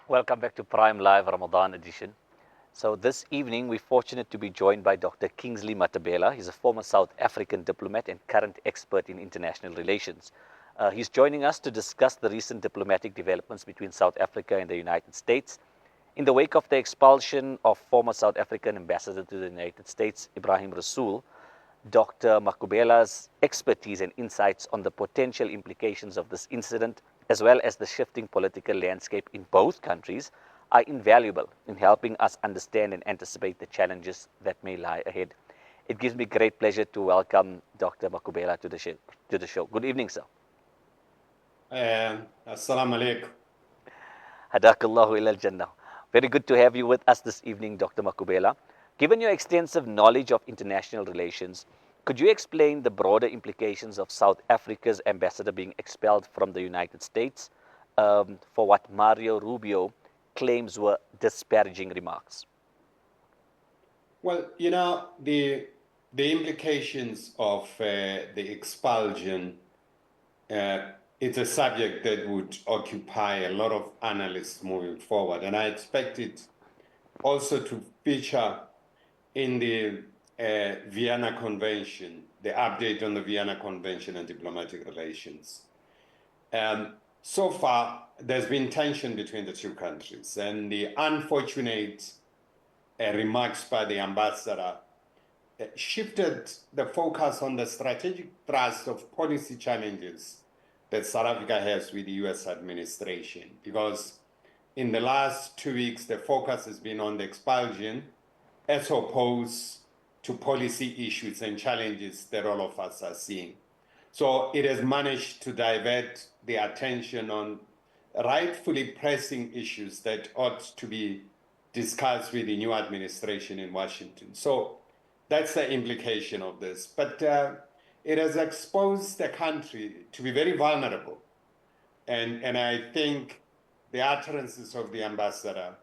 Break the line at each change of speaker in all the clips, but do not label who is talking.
Welcome back to Prime Live Ramadan edition. So this evening we're fortunate to be joined by Dr. Kingsley Makhubela. He's a former South African diplomat and current expert in international relations. He's joining us to discuss the recent diplomatic developments between South Africa and the United States. In the wake of the expulsion of former South African ambassador to the United States, Ebrahim Rasool, Dr. Makhubela's expertise and insights on the potential implications of this incident, as well as the shifting political landscape in both countries, are invaluable in helping us understand and anticipate the challenges that may lie ahead. It gives me great pleasure to welcome Dr. Makhubela to the show. Good evening, sir.
Assalamu alaikum.
Hadakallahu ila al-Jannah. Very good to have you with us this evening, Dr. Makhubela. Given your extensive knowledge of international relations, could you explain the broader implications of South Africa's ambassador being expelled from the United States for what Mario Rubio claims were disparaging remarks?
Well, the implications of the expulsion, it's a subject that would occupy a lot of analysts moving forward, and I expect it also to feature in the Vienna Convention, the update on the Vienna Convention and diplomatic relations. So far, there's been tension between the two countries, and the unfortunate remarks by the ambassador shifted the focus on the strategic thrust of policy challenges that South Africa has with the US administration. Because in the last 2 weeks, the focus has been on the expulsion as opposed to policy issues and challenges that all of us are seeing. So it has managed to divert the attention on rightfully pressing issues that ought to be discussed with the new administration in Washington. So that's the implication of this. But it has exposed the country to be very vulnerable. And I think the utterances of the ambassador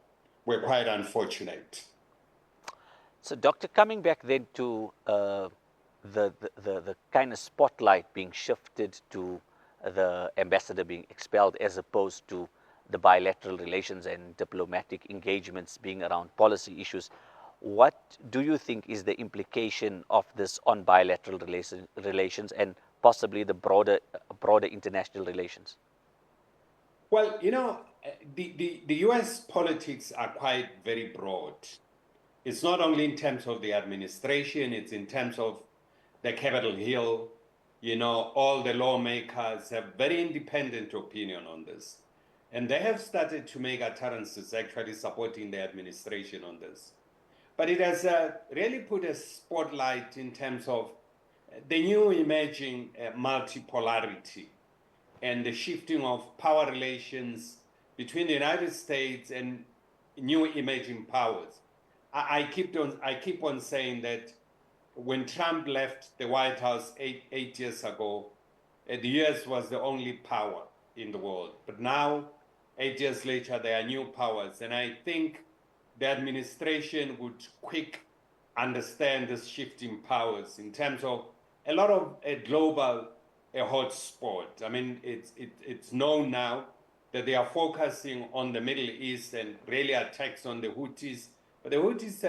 were quite unfortunate.
So, Doctor, coming back then to the kind of spotlight being shifted to the ambassador being expelled as opposed to the bilateral relations and diplomatic engagements being around policy issues, what do you think is the implication of this on bilateral relations and possibly the broader international relations?
Well, the US politics are quite very broad. It's not only in terms of the administration, it's in terms of the Capitol Hill. All the lawmakers have very independent opinion on this. And they have started to make utterances actually supporting the administration on this. But it has really put a spotlight in terms of the new emerging multipolarity and the shifting of power relations between the United States and new emerging powers. I keep on saying that when Trump left the White House eight years ago, the US was the only power in the world. But now, 8 years later, there are new powers. And I think the administration would quick understand this shifting powers in terms of a lot of a global hotspot. I mean, it's known now that they are focusing on the Middle East and really attacks on the Houthis. But the Houthis,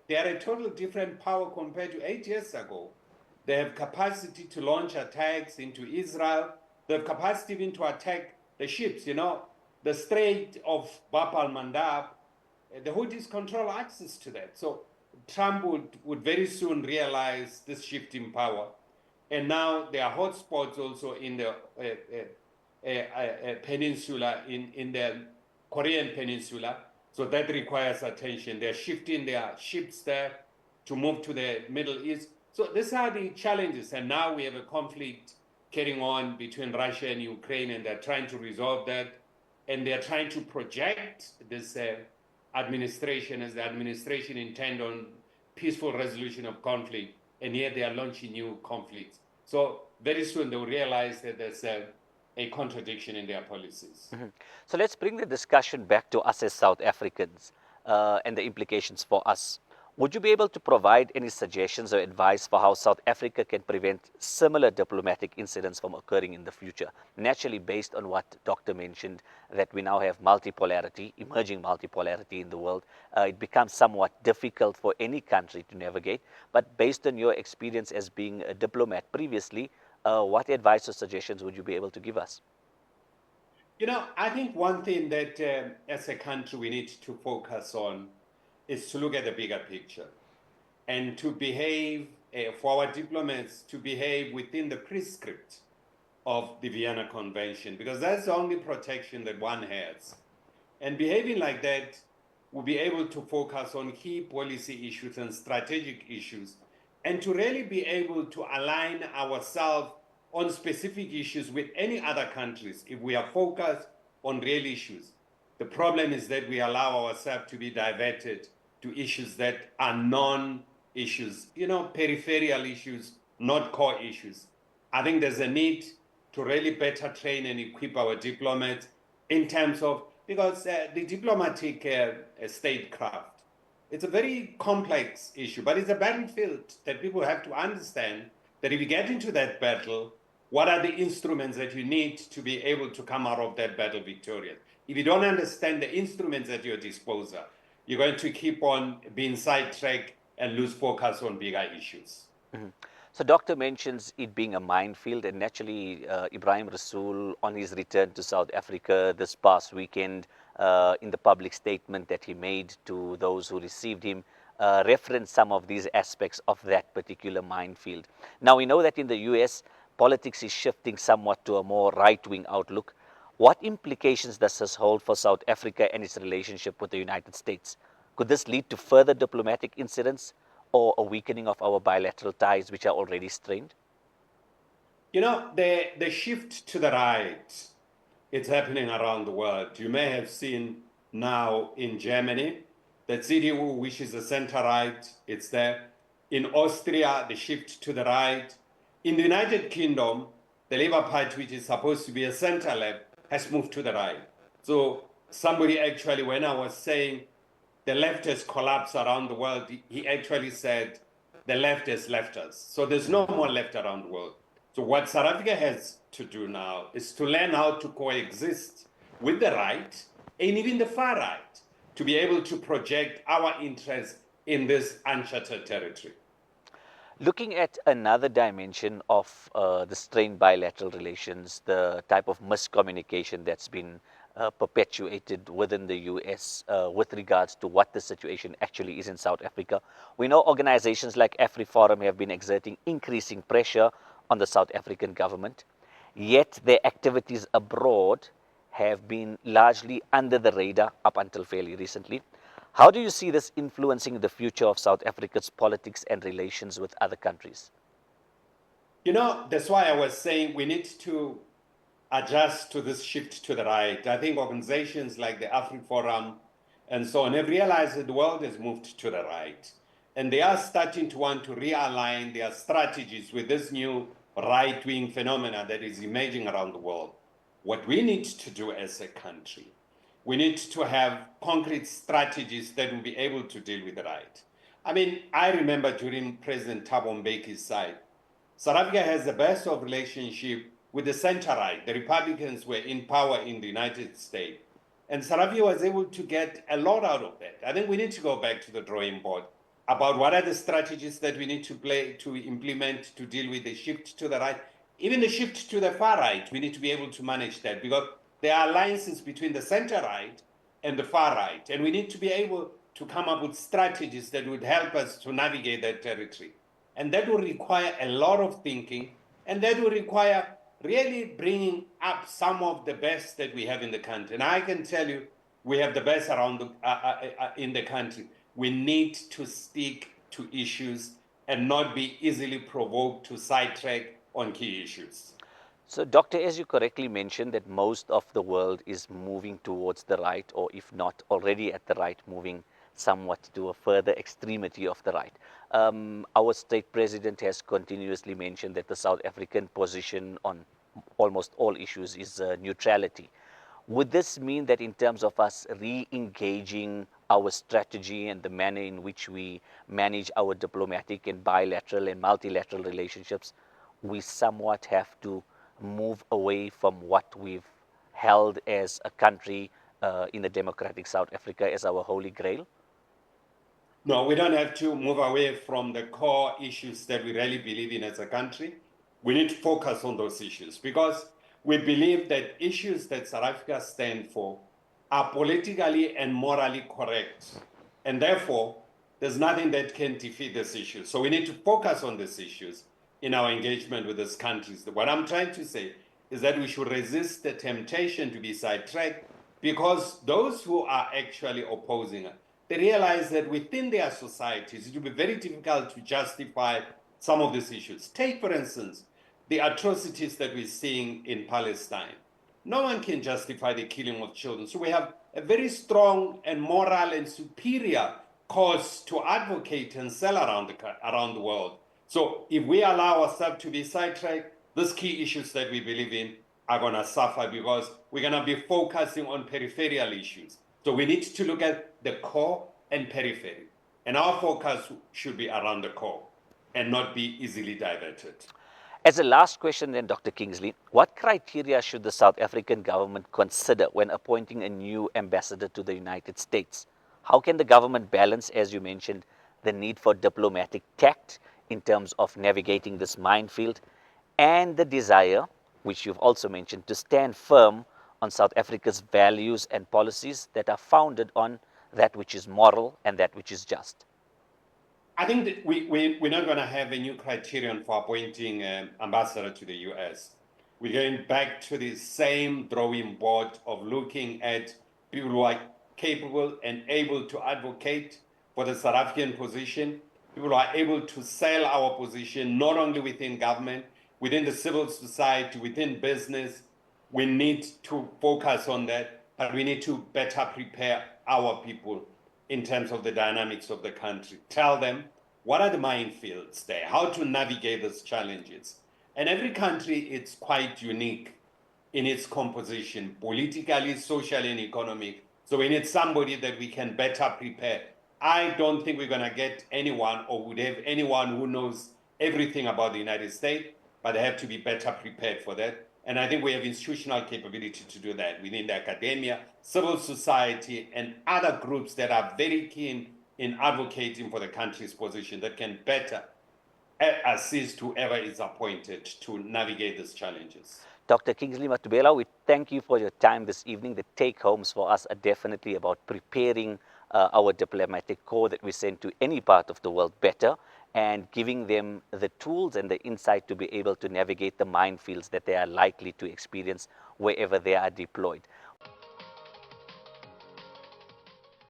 they are a totally different power compared to 8 years ago. They have capacity to launch attacks into Israel. They have capacity even to attack the ships. The Strait of Bab al-Mandab, the Houthis control access to that. So Trump would very soon realize this shift in power. And now there are hotspots also in the peninsula, in the Korean peninsula. So that requires attention. They're shifting their ships there to move to the Middle East. So these are the challenges. And now we have a conflict carrying on between Russia and Ukraine, and they're trying to resolve that. And they're trying to project this administration as the administration intend on peaceful resolution of conflict, and yet they are launching new conflicts. So very soon they will realize that there's a contradiction in their policies.
Mm-hmm. So let's bring the discussion back to us as South Africans and the implications for us. Would you be able to provide any suggestions or advice for how South Africa can prevent similar diplomatic incidents from occurring in the future? Naturally, based on what Doctor mentioned, that we now have multipolarity, emerging multipolarity in the world, it becomes somewhat difficult for any country to navigate. But based on your experience as being a diplomat previously, what advice or suggestions would you be able to give us?
I think one thing that as a country we need to focus on is to look at the bigger picture and to behave, for our diplomats to behave within the prescript of the Vienna Convention, because that's the only protection that one has. And behaving like that will be able to focus on key policy issues and strategic issues, and to really be able to align ourselves on specific issues with any other countries if we are focused on real issues. The problem is that we allow ourselves to be diverted to issues that are non-issues, peripheral issues, not core issues. I think there's a need to really better train and equip our diplomats in terms of, because the diplomatic statecraft, it's a very complex issue, but it's a battlefield that people have to understand that if you get into that battle, what are the instruments that you need to be able to come out of that battle victorious? If you don't understand the instruments at your disposal, you're going to keep on being sidetracked and lose focus on bigger issues.
Mm-hmm. So, Doctor mentions it being a minefield, and naturally, Ebrahim Rasool, on his return to South Africa this past weekend, in the public statement that he made to those who received him, referenced some of these aspects of that particular minefield. Now, we know that in the US, politics is shifting somewhat to a more right-wing outlook. What implications does this hold for South Africa and its relationship with the United States? Could this lead to further diplomatic incidents or a weakening of our bilateral ties, which are already strained?
The shift to the right, it's happening around the world. You may have seen now in Germany, the CDU, which is the center-right, it's there. In Austria, the shift to the right. In the United Kingdom, the Labour Party, which is supposed to be a center-left, has moved to the right. So somebody actually, when I was saying the left has collapsed around the world, he actually said the left has left us. So there's no more left around the world. So what South Africa has to do now is to learn how to coexist with the right and even the far right to be able to project our interests in this uncharted territory.
Looking at another dimension of the strained bilateral relations, the type of miscommunication that's been perpetuated within the US with regards to what the situation actually is in South Africa. We know organizations like AfriForum have been exerting increasing pressure on the South African government, yet their activities abroad have been largely under the radar up until fairly recently. How do you see this influencing the future of South Africa's politics and relations with other countries?
That's why I was saying we need to adjust to this shift to the right. I think organizations like the AfriForum and so on have realized that the world has moved to the right. And they are starting to want to realign their strategies with this new right-wing phenomena that is emerging around the world. What we need to do as a country, we need to have concrete strategies that will be able to deal with the right. I mean, I remember during President Thabo Mbeki's side, South Africa has the best of relationship with the center-right. The Republicans were in power in the United States. And South Africa was able to get a lot out of that. I think we need to go back to the drawing board about what are the strategies that we need to implement to deal with the shift to the right. Even the shift to the far right, we need to be able to manage that because there are alliances between the center-right and the far right. And we need to be able to come up with strategies that would help us to navigate that territory. And that will require a lot of thinking, and that will require really bringing up some of the best that we have in the country. And I can tell you, we have the best around in the country. We need to stick to issues and not be easily provoked to sidetrack on key issues.
So, Doctor, as you correctly mentioned, that most of the world is moving towards the right, or if not already at the right, moving somewhat to a further extremity of the right. Our state president has continuously mentioned that the South African position on almost all issues is neutrality. Would this mean that in terms of us re-engaging our strategy and the manner in which we manage our diplomatic and bilateral and multilateral relationships, we somewhat have to move away from what we've held as a country in a democratic South Africa as our holy grail?
No, we don't have to move away from the core issues that we really believe in as a country. We need to focus on those issues because we believe that issues that South Africa stand for are politically and morally correct. And therefore, there's nothing that can defeat these issues. So we need to focus on these issues in our engagement with these countries. What I'm trying to say is that we should resist the temptation to be sidetracked because those who are actually opposing it, they realize that within their societies, it will be very difficult to justify some of these issues. Take, for instance, the atrocities that we're seeing in Palestine. No one can justify the killing of children. So we have a very strong and moral and superior cause to advocate and sell around the world. So if we allow ourselves to be sidetracked, these key issues that we believe in are going to suffer because we're going to be focusing on peripheral issues. So we need to look at the core and periphery. And our focus should be around the core and not be easily diverted.
As a last question then, Dr. Kingsley, what criteria should the South African government consider when appointing a new ambassador to the United States? How can the government balance, as you mentioned, the need for diplomatic tact in terms of navigating this minefield and the desire, which you've also mentioned, to stand firm on South Africa's values and policies that are founded on that which is moral and that which is just?
I think that we're not going to have a new criterion for appointing an ambassador to the US. We're going back to the same drawing board of looking at people who are capable and able to advocate for the South African position, people who are able to sell our position, not only within government, within the civil society, within business. We need to focus on that, but we need to better prepare our people in terms of the dynamics of the country. Tell them what are the minefields there, how to navigate those challenges. And every country, it's quite unique in its composition, politically, socially, and economic. So we need somebody that we can better prepare. I don't think we're going to get anyone or would have anyone who knows everything about the United States, but they have to be better prepared for that. And I think we have institutional capability to do that within the academia, civil society, and other groups that are very keen in advocating for the country's position that can better assist whoever is appointed to navigate these challenges.
Dr. Kingsley Makhubela, we thank you for your time this evening. The take-homes for us are definitely about preparing our diplomatic corps that we send to any part of the world better and giving them the tools and the insight to be able to navigate the minefields that they are likely to experience wherever they are deployed.